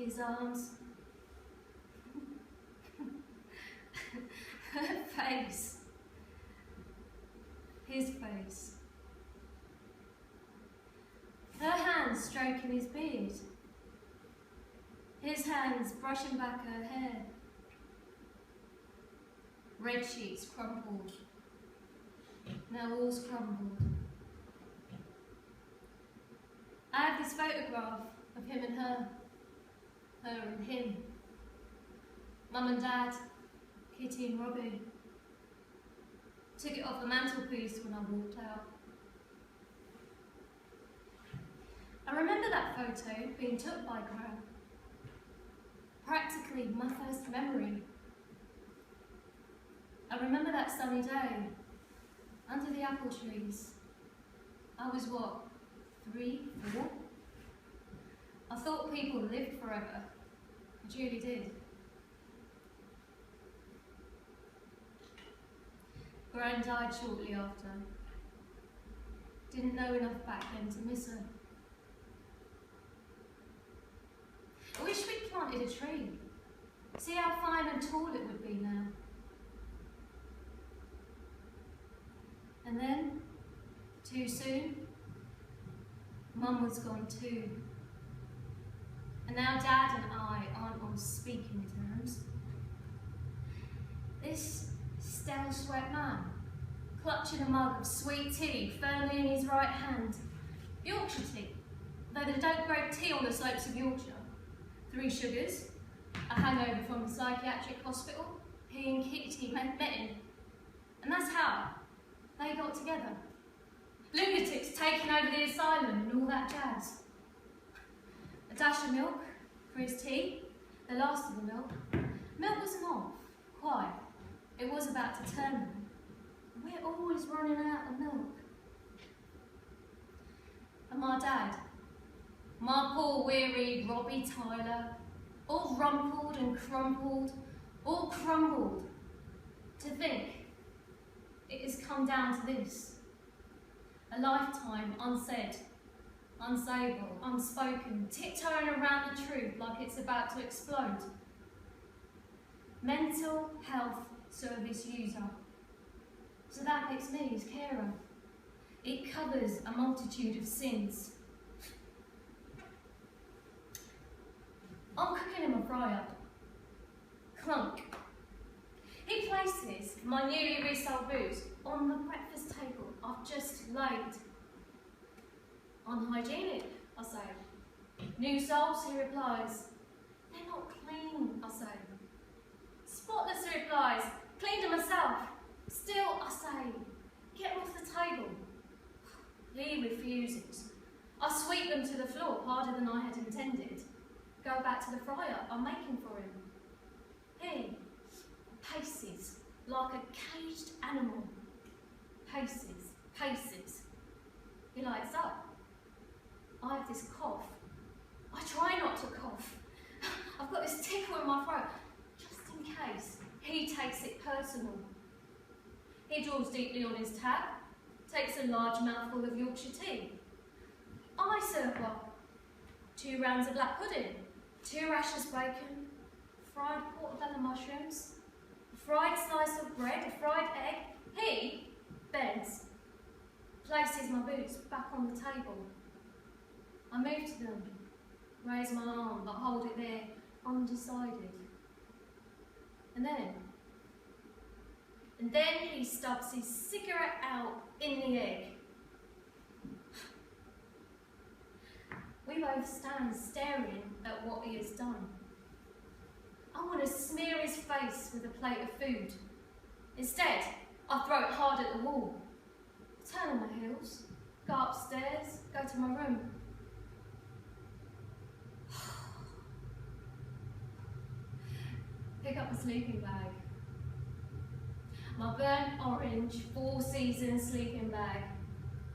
his arms, her face, his face, her hands stroking his beard, his hands brushing back her hair, red sheets crumpled, now walls crumbled. I have this photograph of him and her and him, Mum and Dad, Kitty and Robbie. Took it off the mantelpiece when I walked out. I remember that photo being took by Gran. Practically my first memory. I remember that sunny day, under the apple trees. I was what, 3, 4? I thought people lived forever. I truly did. Gran died shortly after. Didn't know enough back then to miss her. I wish we'd planted a tree. See how fine and tall it would be now. And then, too soon, Mum was gone too. And now Dad and I aren't on speaking terms. This stale sweat man, clutching a mug of sweet tea firmly in his right hand. Yorkshire tea, though they don't grow tea on the slopes of Yorkshire. 3 sugars, a hangover from the psychiatric hospital, he and Kitty met him. And that's how they got together. Lunatics taking over the asylum and all that jazz. A dash of milk for his tea, the last of the milk. Milk wasn't off, quite. It was about to turn them. We're always running out of milk. And my dad, my poor wearied Robbie Tyler, all rumpled and crumpled, all crumbled. To think it has come down to this. A lifetime unsaid, unsayable, unspoken, tiptoeing around the truth like it's about to explode. Mental health service user. So that makes me his carer. It covers a multitude of sins. I'm cooking him a fry-up. Clunk. He places my newly resold booze on the breakfast table I've just laid. Unhygienic, I say. New souls, he replies. They're not clean, I say. Spotless, he replies. Cleaned them myself. Still, I say, get them off the table. He refuses. I sweep them to the floor harder than I had intended. Go back to the fryer I'm making for him. He paces like a caged animal. Paces, paces. He lights up. I have this cough. I try not to cough. I've got this tickle in my throat, just in case he takes it personal. He draws deeply on his tap, takes a large mouthful of Yorkshire tea. I serve up 2 rounds of black pudding, 2 rashers bacon, fried portobello mushrooms, a fried slice of bread, a fried egg. He bends, places my boots back on the table. I move to them, raise my arm, but hold it there, undecided. And then he stubs his cigarette out in the egg. We both stand staring at what he has done. I want to smear his face with a plate of food. Instead, I throw it hard at the wall. Turn on my heels, go upstairs, go to my room. Pick up a sleeping bag. My burnt orange 4 Seasons sleeping bag.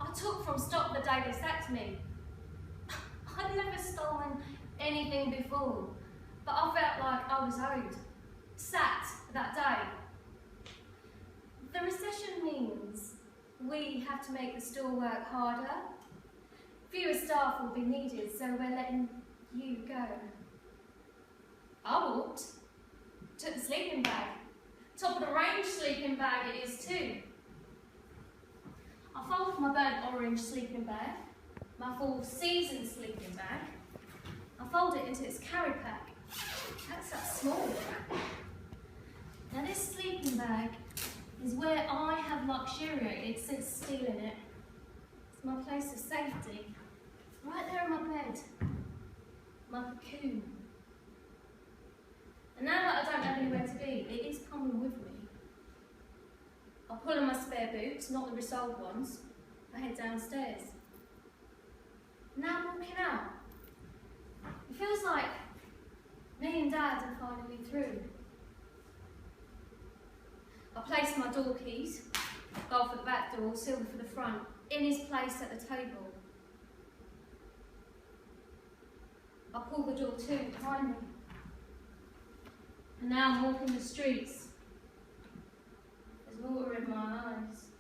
I took from stock the day they sacked me. I'd never stolen anything before, but I felt like I was owed. Sacked that day. The recession means we have to make the store work harder. Fewer staff will be needed, so we're letting you go. I walked, took the sleeping bag. Top of the range sleeping bag it is too. I folded my burnt orange sleeping bag, my full season sleeping bag. I fold it into its carry pack. That's that small. Now this sleeping bag is where I have luxuriated since stealing it. It's my place of safety. Right there in my bed. My cocoon. And now that I don't have anywhere to be, it is coming with me. I pull on my spare boots, not the resoled ones. I head downstairs. Now I'm walking out. It feels like me and Dad are finally through. I place my door keys, gold for the back door, silver for the front, in his place at the table. I pull the door to behind me. And now I'm walking the streets. There's water in my eyes.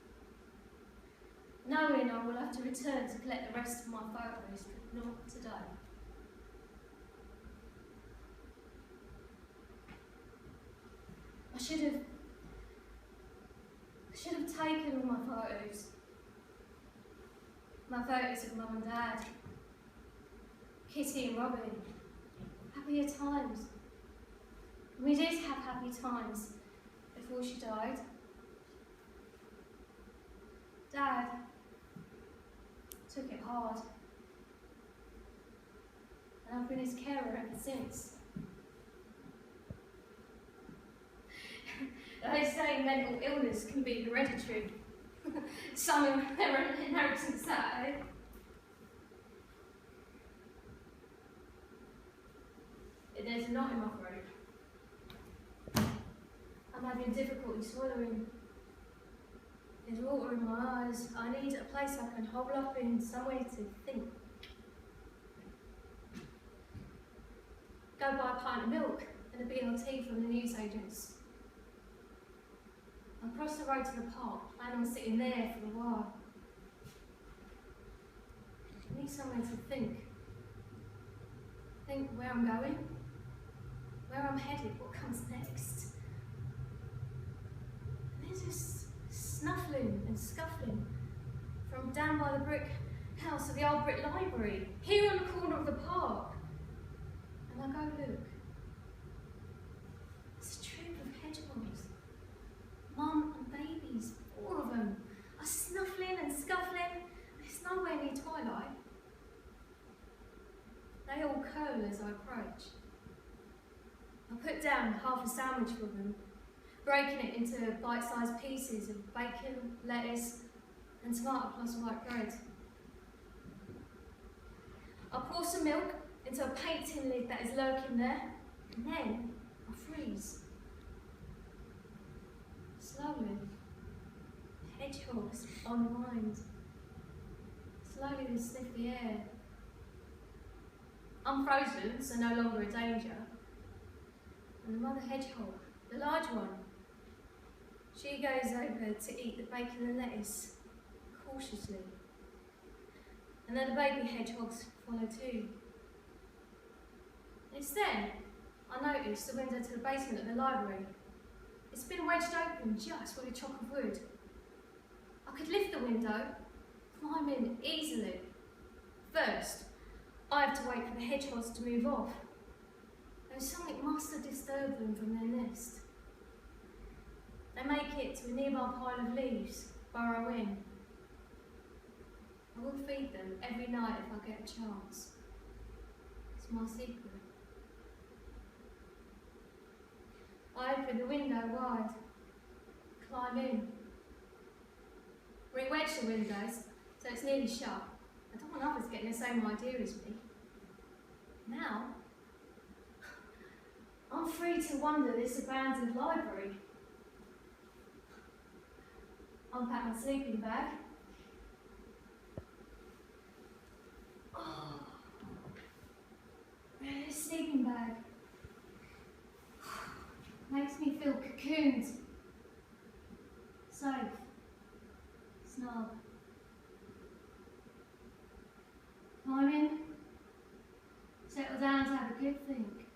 Knowing I will have to return to collect the rest of my photos, but not today. I should have taken all my photos. My photos of Mum and Dad, Kitty and Robin. Happier times. We did have happy times before she died. Dad took it hard. And I've been his carer ever since. They say mental illness can be hereditary. Some of their inheritance that, eh? There's a knot in my throat. I'm having difficulty swallowing. There's water in my eyes. I need a place I can hole up in, somewhere to think. Go buy a pint of milk and a BLT from the newsagents. I cross the road to the park, plan on sitting there for a while. I need somewhere to think. Think where I'm going, where I'm headed, what comes next. And there's this snuffling and scuffling from down by the brick house of the old brick library, here on the corner of the park. And I go look. It's a troop of hedgehogs. Mum and babies, 4 of them, are snuffling and scuffling. It's nowhere near twilight. They all curl as I approach. I put down half a sandwich for them, breaking it into bite-sized pieces of bacon, lettuce, and tomato plus white bread. I pour some milk into a paint tin lid that is lurking there, and then I freeze. Slowly, hedgehogs unwind. Slowly they sniff the air. I'm frozen, so no longer a danger. And the mother hedgehog, the large one, she goes over to eat the bacon and lettuce, cautiously. And then the baby hedgehogs follow too. It's then I notice the window to the basement of the library. It's been wedged open just with a chock of wood. I could lift the window, climb in easily. First, I have to wait for the hedgehogs to move off. Though something must have disturbed them from their nest. They make it to a nearby pile of leaves, burrow in. I will feed them every night if I get a chance. It's my secret. I open the window wide, climb in, re-wedge the windows so it's nearly shut. I don't want others getting the same idea as me. Now, I'm free to wander this abandoned library. Unpack my sleeping bag. Oh, this sleeping bag makes me feel cocooned, safe, snug. Climb in, settle down to have a good think.